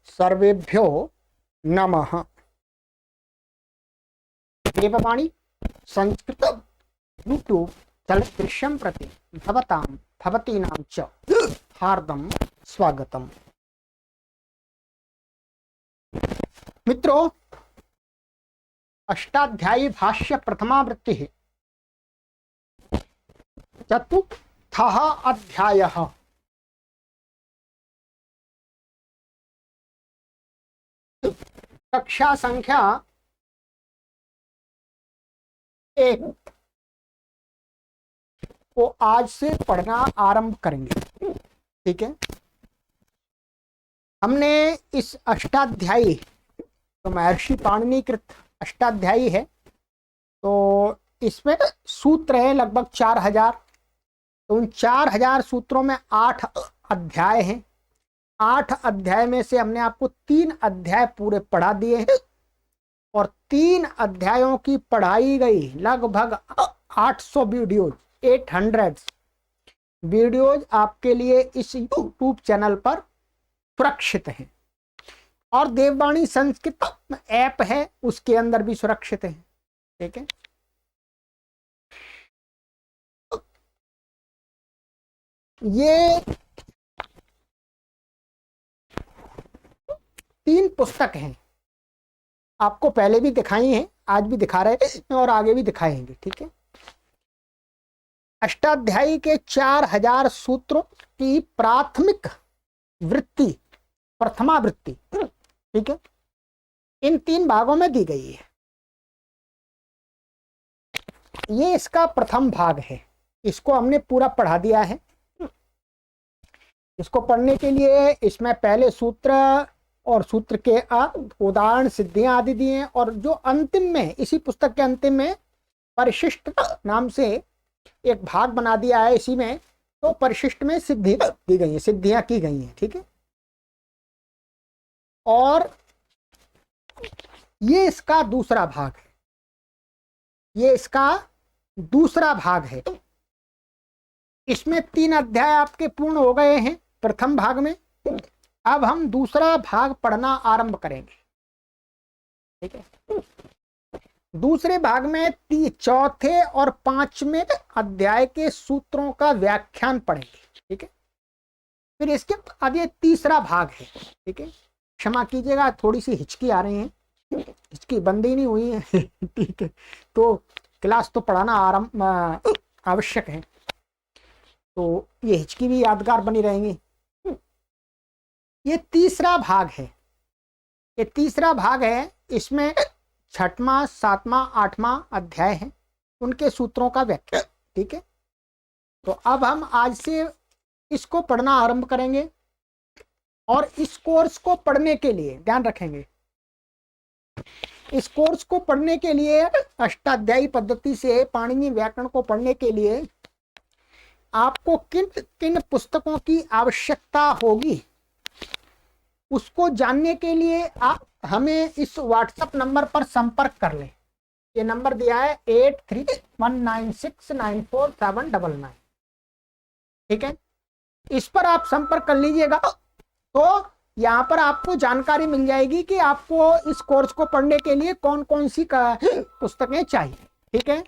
सर्वेभ्यो नमः। देववाणी संस्कृत यूट्यूब चलदृश्यं प्रति भवतीनां च हार्दं स्वागतम्। मित्रों, अष्टाध्यायी भाष्य प्रथमावृत्ति चतुर्थः अध्यायः। कक्षा संख्या 1 को आज से पढ़ना आरंभ करेंगे। ठीक है, हमने इस अष्टाध्यायी, तो महर्षि पाणिनि कृत अष्टाध्यायी है, तो इसमें सूत्र है लगभग 4000। तो उन 4000 सूत्रों में 8 अध्याय हैं। 8 अध्याय में से हमने आपको 3 अध्याय पूरे पढ़ा दिए हैं और 3 अध्यायों की पढ़ाई गई लगभग 800 वीडियोज, 800 वीडियोज आपके लिए इस यूट्यूब चैनल पर सुरक्षित हैं। और देववाणी संस्कृत ऐप है, उसके अंदर भी सुरक्षित है। ठीक है, ये 3 पुस्तक हैं, आपको पहले भी दिखाई हैं, आज भी दिखा रहे हैं और आगे भी दिखाएंगे। ठीक है, अष्टाध्यायी के 4000 सूत्रों की प्राथमिक वृत्ति, प्रथमा वृत्ति, ठीक है, इन 3 भागों में दी गई है। ये इसका प्रथम भाग है, इसको हमने पूरा पढ़ा दिया है। इसको पढ़ने के लिए इसमें पहले सूत्र और सूत्र के उदाहरण, सिद्धियां आदि दिए हैं, और जो अंतिम में, इसी पुस्तक के अंतिम में परिशिष्ट नाम से एक भाग बना दिया है। इसी में तो परिशिष्ट में सिद्धि दी गई है, सिद्धियां की गई हैं। ठीक है, और ये इसका दूसरा भाग है, ये इसका दूसरा भाग है। इसमें 3 अध्याय आपके पूर्ण हो गए हैं प्रथम भाग में। अब हम दूसरा भाग पढ़ना आरंभ करेंगे। ठीक है, दूसरे भाग में चौथे और 5वें अध्याय के सूत्रों का व्याख्यान पढ़ेंगे। ठीक है, फिर इसके बाद ये तीसरा भाग है। ठीक है, क्षमा कीजिएगा, थोड़ी सी हिचकी आ रही है, हिचकी बंदी नहीं हुई है। ठीक है, तो क्लास तो पढ़ाना आरंभ आवश्यक है, तो ये हिचकी भी यादगार बनी रहेंगी। ये तीसरा भाग है, ये तीसरा भाग है। इसमें 6वां, 7वां, 8वां अध्याय है, उनके सूत्रों का व्याख्या। ठीक है, तो अब हम आज से इसको पढ़ना आरंभ करेंगे। और इस कोर्स को पढ़ने के लिए ध्यान रखेंगे, इस कोर्स को पढ़ने के लिए, अष्टाध्यायी पद्धति से पाणिनि व्याकरण को पढ़ने के लिए आपको किन किन पुस्तकों की आवश्यकता होगी, उसको जानने के लिए आप हमें इस व्हाट्सएप नंबर पर संपर्क कर लें। ये नंबर दिया है 8319694799। ठीक है, इस पर आप संपर्क कर लीजिएगा, तो यहाँ पर आपको जानकारी मिल जाएगी कि आपको इस कोर्स को पढ़ने के लिए कौन कौन सी पुस्तकें चाहिए। ठीक है,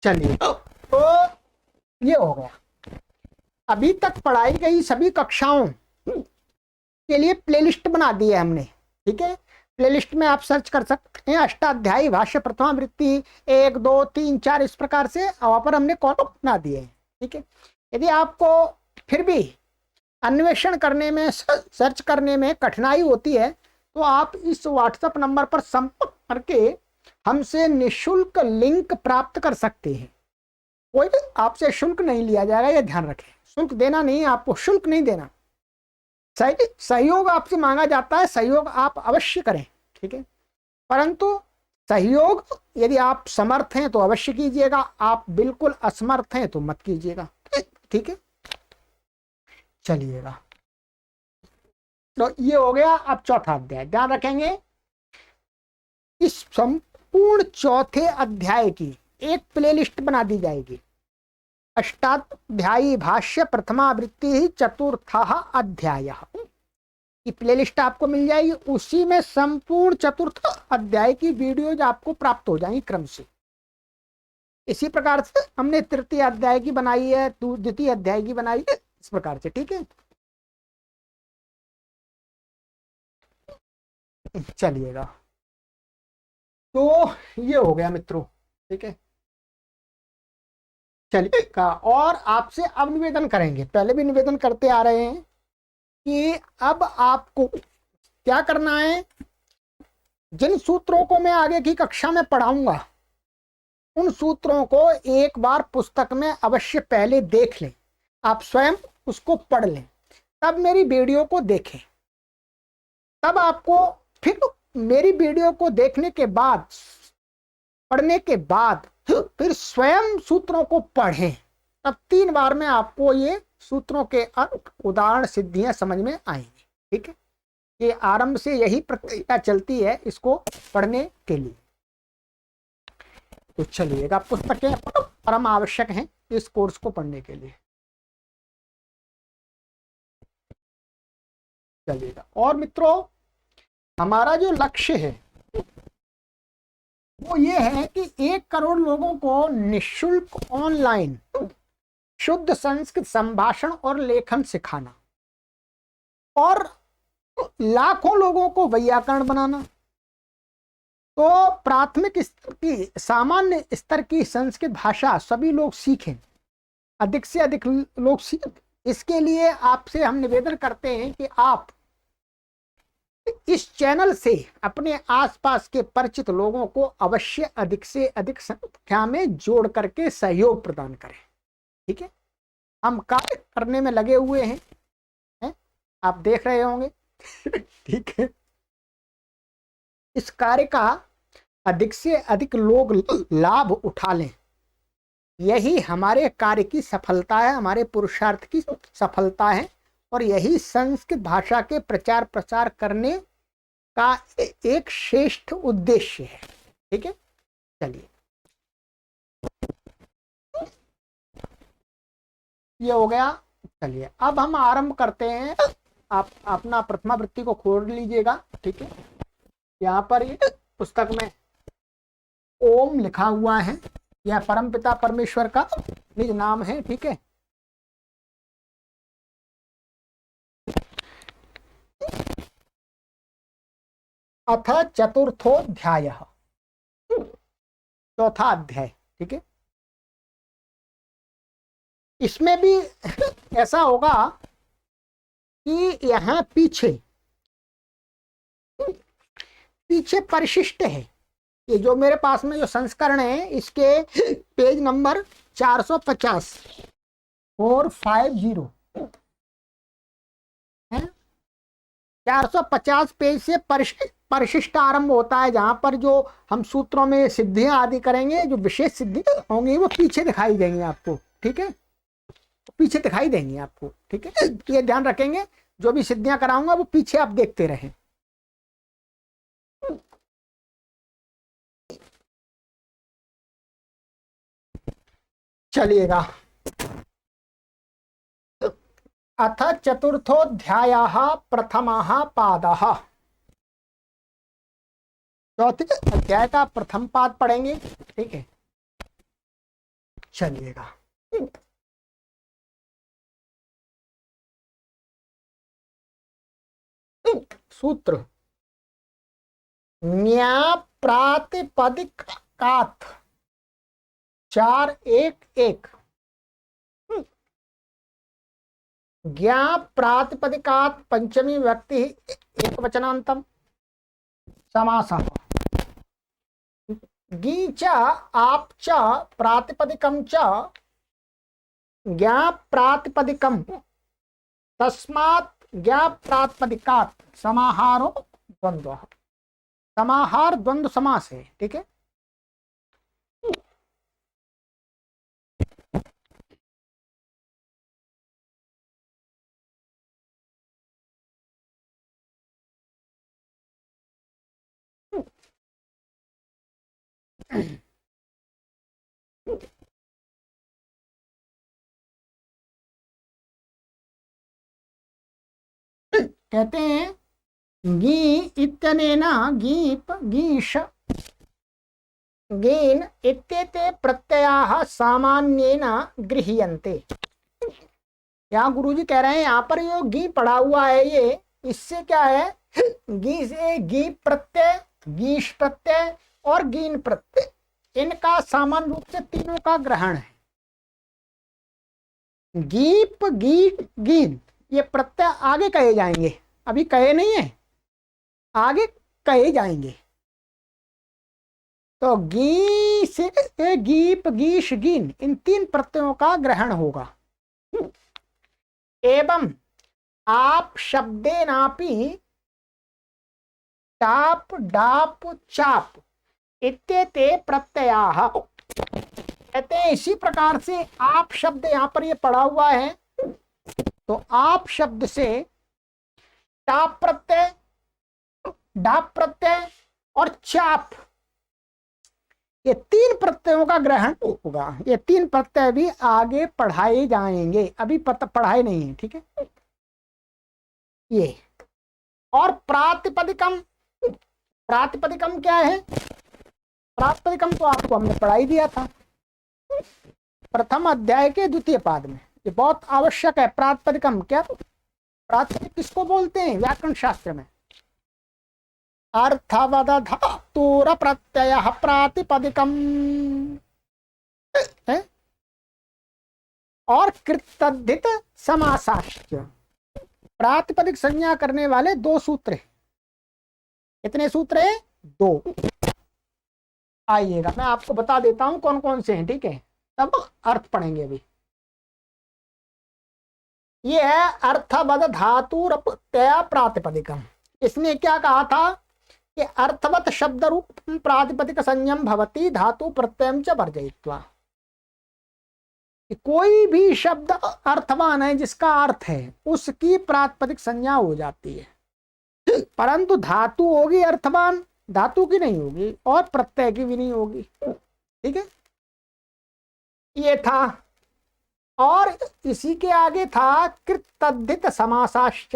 चलिए, तो ये हो गया। अभी तक पढ़ाई गई सभी कक्षाओं के लिए प्लेलिस्ट बना दी है हमने। ठीक है, प्लेलिस्ट में आप सर्च कर सकते हैं, अष्टाध्यायी भाष्य प्रथमा वृत्ति 1, 2, 3, 4, इस प्रकार से वहां पर हमने कॉलम बना दिए हैं। ठीक है, यदि आपको फिर भी अन्वेषण करने में, सर्च करने में कठिनाई होती है, तो आप इस व्हाट्सएप नंबर पर संपर्क करके हमसे निःशुल्क लिंक प्राप्त कर सकते हैं। कोई आपसे शुल्क नहीं लिया जाएगा, ये ध्यान रखें। शुल्क देना नहीं, आपको शुल्क नहीं देना, सहयोग आपसे मांगा जाता है, सहयोग आप अवश्य करें। ठीक है, परंतु सहयोग यदि आप समर्थ हैं तो अवश्य कीजिएगा, आप बिल्कुल असमर्थ हैं तो मत कीजिएगा। ठीक है, चलिएगा, तो ये हो गया। अब चौथा अध्याय ध्यान रखेंगे, इस संपूर्ण चौथे अध्याय की एक प्लेलिस्ट बना दी जाएगी। अष्टाध्यायी भाष्य प्रथमावृत्ति चतुर्थ अध्याय की प्लेलिस्ट आपको मिल जाएगी। उसी में संपूर्ण चतुर्थ अध्याय की वीडियोज आपको प्राप्त हो जाएंगी क्रम से। इसी प्रकार से हमने तृतीय अध्याय की बनाई है, द्वितीय अध्याय की बनाई है, इस प्रकार से। ठीक है, चलिएगा। तो ये हो गया मित्रों। ठीक है, चलिएगा। और आपसे अब निवेदन करेंगे, पहले भी निवेदन करते आ रहे हैं कि अब आपको क्या करना है, जिन सूत्रों को मैं आगे की कक्षा में पढ़ाऊंगा उन सूत्रों को एक बार पुस्तक में अवश्य पहले देख लें, आप स्वयं उसको पढ़ लें, तब मेरी वीडियो को देखें। तब आपको फिर मेरी वीडियो को देखने के बाद, पढ़ने के बाद फिर स्वयं सूत्रों को पढ़ें। तब 3 बार में आपको ये सूत्रों के अर्थ, उदाहरण, सिद्धियां समझ में आएंगी। ठीक है, ये आरंभ से यही प्रक्रिया चलती है इसको पढ़ने के लिए। तो चलिएगा, पुस्तकें परम आवश्यक हैं इस कोर्स को पढ़ने के लिए। चलिएगा। और मित्रों, हमारा जो लक्ष्य है वो ये है कि 1 करोड़ लोगों को निःशुल्क ऑनलाइन शुद्ध संस्कृत संभाषण और लेखन सिखाना, और लाखों लोगों को वैयाकरण बनाना। तो प्राथमिक स्तर की, सामान्य स्तर की संस्कृत भाषा सभी लोग सीखें, अधिक से अधिक लोग सीखें। इसके लिए आपसे हम निवेदन करते हैं कि आप इस चैनल से अपने आसपास के परिचित लोगों को अवश्य अधिक से अधिक संख्या में जोड़ करके सहयोग प्रदान करें। ठीक है, हम कार्य करने में लगे हुए हैं, आप देख रहे होंगे। ठीक है, इस कार्य का अधिक से अधिक लोग लाभ उठा लें, यही हमारे कार्य की सफलता है, हमारे पुरुषार्थ की सफलता है, और यही संस्कृत भाषा के प्रचार प्रसार करने का एक श्रेष्ठ उद्देश्य है। ठीक है, चलिए, ये हो गया। चलिए, अब हम आरंभ करते हैं। आप अपना प्रथमावृत्ति को खोल लीजिएगा। ठीक है, यहाँ पर पुस्तक में ओम लिखा हुआ है, यह परमपिता परमेश्वर का निज नाम है। ठीक है, अथ चतुर्थोऽध्याय, चौथा अध्याय। ठीक है, इसमें भी ऐसा होगा कि यहाँ पीछे पीछे परिशिष्ट है। ये जो मेरे पास में जो संस्करण है इसके पेज नंबर 450 450 है। 450 पेज से परिशिष्ट आरंभ होता है, जहां पर जो हम सूत्रों में सिद्धियां आदि करेंगे, जो विशेष सिद्धि होंगी वो पीछे दिखाई देंगी आपको। ठीक है, पीछे दिखाई देंगी आपको। ठीक है, ये ध्यान रखेंगे, जो भी सिद्धियां कराऊंगा वो पीछे आप देखते रहें। चलिएगा। अथ चतुर्थोऽध्यायः प्रथमः पादः, चौथे अध्याय का प्रथम पाद पढ़ेंगे। ठीक है, चलिएगा। सूत्र न्या प्रातिपदिकात् 4-1-1, ज्ञा प्रातिपदिकात् पंचमी व्यक्ति एकवचनान्तम समासः, गी च आप च प्रातिपदिकं च ज्ञा प्रातिपदिकं, तस्मात् ज्ञा प्रातिपदिकात् समाहारो द्वंद्वः। समाहार द्वंद्व समास है। ठीक है, कहते हैं गी इत्यनेन गीप गीश गेन इत्येते प्रत्ययाः सामान्येन गृह्यन्ते। यहाँ गुरुजी कह रहे हैं यहाँ पर जो गी पड़ा हुआ है ये, इससे क्या है, गी से गी प्रत्यय, गीश प्रत्यय और गीन प्रत्यय, इनका सामान्य रूप से तीनों का ग्रहण है। गीप गीट गीन ये प्रत्यय आगे कहे जाएंगे, अभी कहे नहीं है, आगे कहे जाएंगे। तो गी से गीप गीश गीन इन तीन प्रत्ययों का ग्रहण होगा। एवं आप शब्देनापि टाप डाप चाप इत्येते प्रत्ययाः। कहते हैं इसी प्रकार से आप शब्द यहाँ पर ये पड़ा हुआ है, तो आप शब्द से टाप प्रत्यय, डाप प्रत्यय और चाप ये तीन प्रत्ययों का ग्रहण होगा। ये तीन प्रत्यय भी आगे पढ़ाए जाएंगे, अभी पढ़ाए नहीं है, ठीक है। ये और प्रातिपदिकम, प्रातिपदिकम क्या है, प्रातिपदिकम तो आपको हमने पढ़ाई दिया था प्रथम अध्याय के द्वितीय पाद में। ये बहुत आवश्यक है। प्रातिपदिकम क्या, प्रातिपदिक किसको बोलते हैं व्याकरण शास्त्र में, अर्थवद धातुर प्रत्ययः प्रातिपदिकम है, और कृतद्धित समासाश्च। प्रातिपदिक संज्ञा करने वाले दो सूत्र हैं। कितने सूत्र हैं? दो। आइएगा मैं आपको बता देता हूं कौन कौन से हैं, ठीक है, तब अर्थ पढ़ेंगे अभी। ये है अर्थवद धातुर प्रत्यय प्रातिपदिकम। इसने क्या कहा था कि अर्थवत शब्द रूप प्रातिपदिक संयम भवति धातु प्रत्ययम च वर्जयित्वा। कोई भी शब्द अर्थवान है जिसका अर्थ है उसकी प्रातिपदिक संज्ञा हो जाती है, परंतु धातु होगी अर्थवान, धातु की नहीं होगी और प्रत्यय की भी नहीं होगी, ठीक है। ये था, और इसी के आगे था कृतद्धित समासाश्च।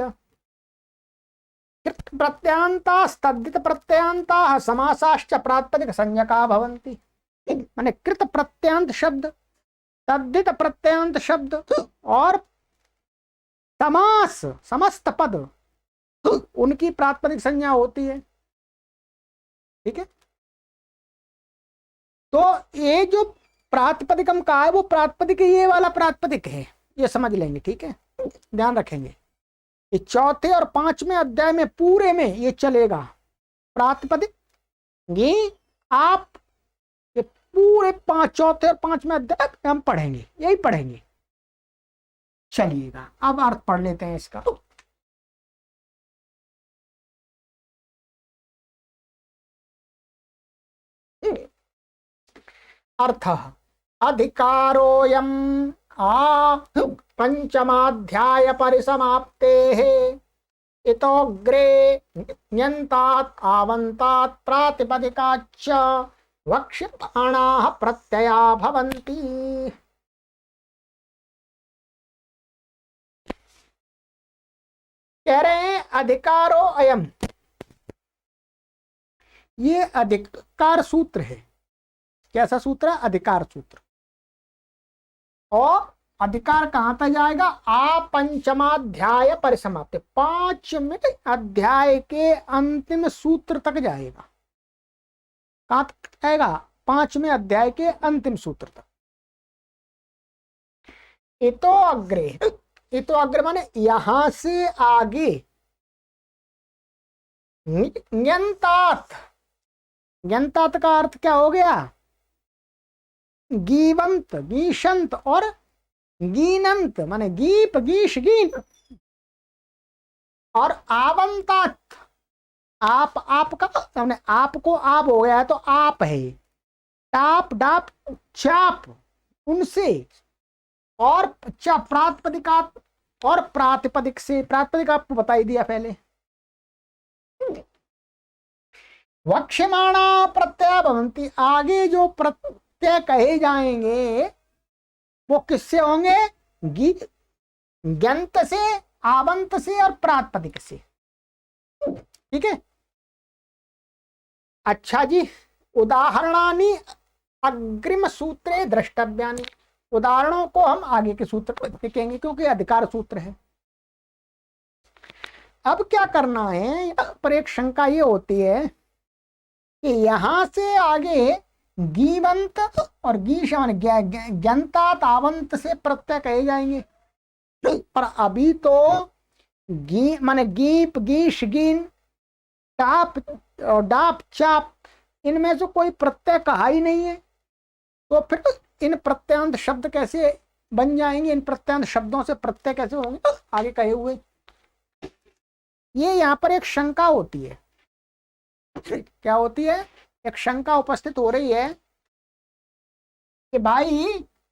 कृत प्रत्ययांताः तद्धित प्रत्ययांताः समासाश्च प्रातिपदिक संज्ञका भवन्ति। माने कृत प्रत्ययांत शब्द, तद्धित प्रत्ययांत शब्द और समास समस्त पद उनकी प्रातिपदिक संज्ञा होती है, ठीक है। तो ये जो प्रातिपदिकम का है वो प्रातिपदिक ये वाला प्रातिपदिक है, ये समझ लेंगे, ठीक है, ध्यान रखेंगे। ये चौथे और पांचवें अध्याय में पूरे में ये चलेगा प्रातिपदिक ये आप, ये पूरे चौथे और पांचवें अध्याय हम पढ़ेंगे, यही पढ़ेंगे। चलिएगा अब अर्थ पढ़ लेते हैं इसका। अर्थ अधिकारोऽयम् पंचमाध्याय परिसमाप्तेः इतोऽग्रे ण्यन्तात् आवन्तात् प्रातिपदिकाच्च वक्ष्यमाणाः प्रत्यया भवन्ति। कह रहे हैं अधिकारो अयम, ये अधिकार सूत्र है। कैसा सूत्र है? अधिकार सूत्र। और अधिकार कहां तक जाएगा? पंचमाध्याय परिसमाप्ति, पांचवें अध्याय के अंतिम सूत्र तक जाएगा। कहां तक जाएगा? पांचवें अध्याय के अंतिम सूत्र तक। इतो अग्रे, इतो अग्रे माने यहां से आगे। ण्यन्तात्, ण्यन्तात् का अर्थ क्या हो गया? गीवंत, गीशंत और गीनंत माने गीप गीश गीन। और आवंतात, आपका हमने आपको आप हो गया है तो आप है। टाप डाप चाप उनसे, और प्रातिपदिका और प्रातिपदिक से। प्रातिपदिक आपको बता ही दिया पहले। वक्ष्यमाणा प्रत्यय भवन्ति, आगे जो प्रत्यय कहे जाएंगे वो किससे होंगे? ज्ञंत से आवंत से और प्रातिपदिक से। ठीक है। अच्छा जी, उदाहरणानि अग्रिम सूत्रे द्रष्टव्यानि। उदाहरणों को हम आगे के सूत्र पर देखेंगे क्योंकि अधिकार सूत्र है। अब क्या करना है, पर एक शंका ये होती है कि यहां से आगे गीवंत और गीशान ज्ञंता तावंत से प्रत्यय कहे जाएंगे, पर अभी तो गी माने गीप गीश गीन टाप और डाप चाप इनमें से कोई प्रत्यय कहा ही नहीं है, तो फिर इन प्रत्ययांत शब्द कैसे बन जाएंगे, इन प्रत्ययांत शब्दों से प्रत्यय कैसे होंगे आगे कहे हुए। ये यहाँ पर एक शंका होती है। क्या होती है? एक शंका उपस्थित हो रही है कि भाई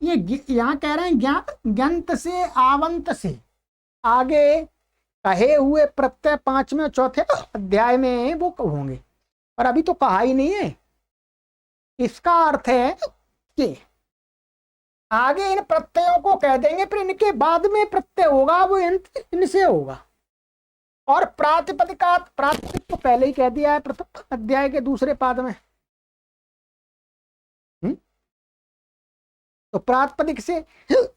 ये यहाँ कह रहे हैं ज्ञंत से आवंत से आगे कहे हुए प्रत्यय 5वें और 4थे अध्याय में वो होंगे, पर अभी तो कहा ही नहीं है। इसका अर्थ है कि आगे इन प्रत्ययों को कह देंगे, फिर इनके बाद में प्रत्यय होगा वो इनसे होगा। और प्रातिपदिक को पहले ही कह दिया है प्रथम अध्याय के दूसरे पाद में। तो प्रातिपदिक से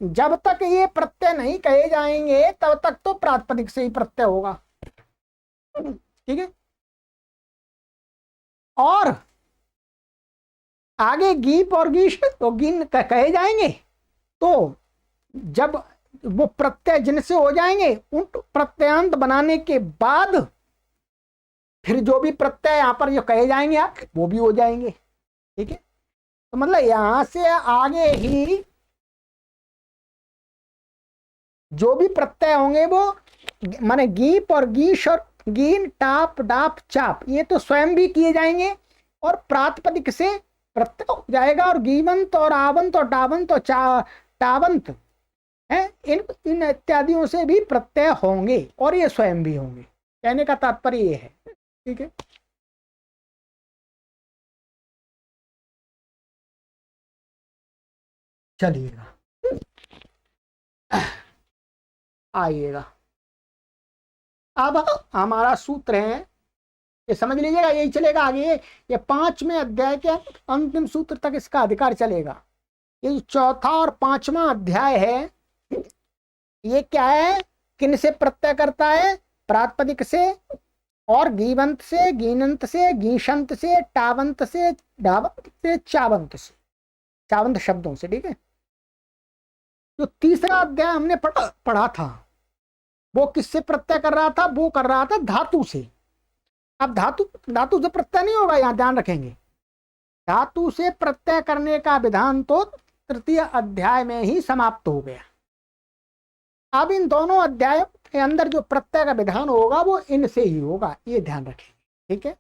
जब तक ये प्रत्यय नहीं कहे जाएंगे तब तक तो प्रातिपदिक से ही प्रत्यय होगा। ठीक है। और आगे गीप और गीश तो गिन कहे जाएंगे, तो जब वो प्रत्यय जिनसे हो जाएंगे उन प्रत्ययांत बनाने के बाद फिर जो भी प्रत्यय यहां पर जो कहे जाएंगे आप वो भी हो जाएंगे। ठीक है। तो मतलब यहां से आगे ही जो भी प्रत्यय होंगे वो माने गीप और गीश और गीन टाप डाप चाप ये तो स्वयं भी किए जाएंगे और प्रातिपदिक से प्रत्यय हो जाएगा। और गीवंत और आवंत और टावंत और टावंत है इन इत्यादियों से भी प्रत्यय होंगे और ये स्वयं भी होंगे। कहने का तात्पर्य ये है। ठीक है। चलिएगा आइएगा, अब हमारा सूत्र है ये समझ लीजिएगा, यही चलेगा आगे। ये 5वें अध्याय के अंतिम सूत्र तक इसका अधिकार चलेगा। ये जो चौथा और 5वां अध्याय है ये क्या है, किन से प्रत्यय करता है? प्रातिपदिक से और गीवंत से गीनंत से गीशंत से टावंत से डावंत से चावंत से, चावंत शब्दों से। ठीक है। जो तीसरा अध्याय हमने पढ़ा था वो किससे प्रत्यय कर रहा था? वो कर रहा था धातु से। अब धातु से प्रत्यय नहीं होगा, यहां ध्यान रखेंगे। धातु से प्रत्यय करने का विधान तो तृतीय अध्याय में ही समाप्त हो गया। अब इन दोनों अध्यायों के अंदर जो प्रत्यय का विधान होगा वो इनसे ही होगा, ये ध्यान रखेंगे। ठीक है।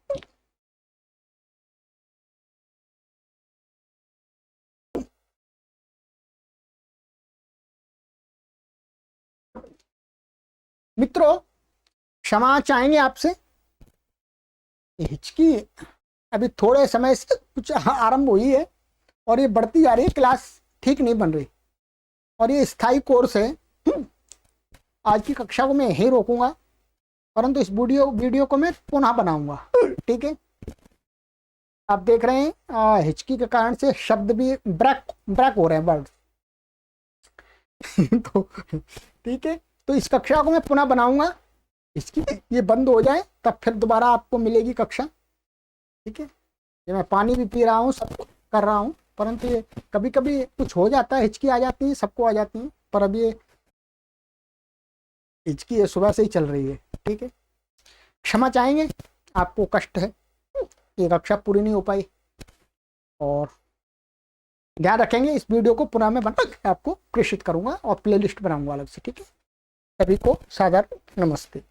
मित्रों क्षमा चाहेंगे आपसे, हिचकी अभी थोड़े समय से कुछ आरंभ हुई है और ये बढ़ती जा रही है, क्लास ठीक नहीं बन रही और ये स्थायी कोर्स है। आज की कक्षा को मैं यहीं रोकूंगा, परंतु इस वीडियो को मैं पुनः बनाऊंगा। ठीक है। आप देख रहे हैं हिचकी के कारण से शब्द भी ब्रेक हो रहे हैं वर्ड। तो ठीक है, तो इस कक्षा को मैं पुनः बनाऊंगा, इसकी ये बंद हो जाए तब फिर दोबारा आपको मिलेगी कक्षा। ठीक है। ये मैं पानी भी पी रहा हूँ, सब कर रहा हूँ, परंतु ये कभी कभी कुछ हो जाता है, हिचकी आ जाती है, सबको आ जाती है, पर अब ये हिचकी ये सुबह से ही चल रही है। ठीक है। क्षमा चाहेंगे, आपको कष्ट है, ये कक्षा पूरी नहीं हो पाई और ध्यान रखेंगे इस वीडियो को पुनः मैं बना के आपको प्रेषित करूंगा और प्लेलिस्ट बनाऊंगा अलग से। ठीक है। सभी को सादर नमस्ते।